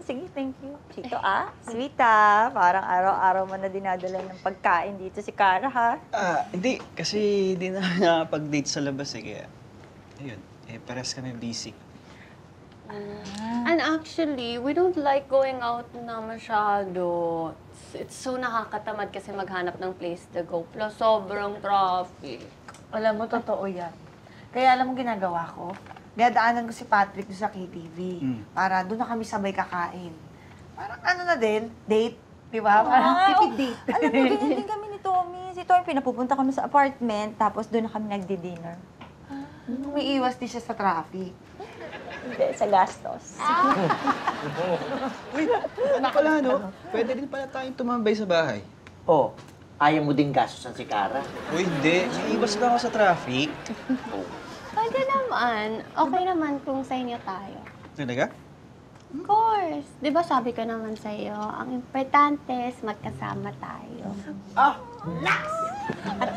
sige, thank you. Chito, sweet Parang araw-araw mo na dinadala ng pagkain dito si Cara, ha? Hindi. Kasi hindi na nakapag-date sa labas eh. Kaya, ayun. Pares kami busy. And actually, we don't like going out na masyado. It's so nakakatamad kasi maghanap ng place to go. Plus, sobrang traffic. Alam mo, totoo yan. Kaya alam mo ginagawa ko? Dinadaanan ko si Patrick doon sa KTV. Para doon na kami sabay kakain. Parang ano na din, date. Di ba? Parang tipid date. Alam mo, ganyan din kami ni Tommy. Si Tommy, pinapupunta kami sa apartment, tapos doon na kami nagdi-dinner. May iwas din siya sa traffic. Hindi, sa gastos. Uy, ano pala, no? Pwede din pala tayong tumambay sa bahay. Oh, ayaw mo din gastusan si Cara? Uy, hindi. May iwas na ako sa traffic. Pwede naman. Okay naman kung sa inyo tayo. Talaga? Of course. Di ba sabi ko naman sa'yo, ang importante is magkasama tayo. Ah! Laks! At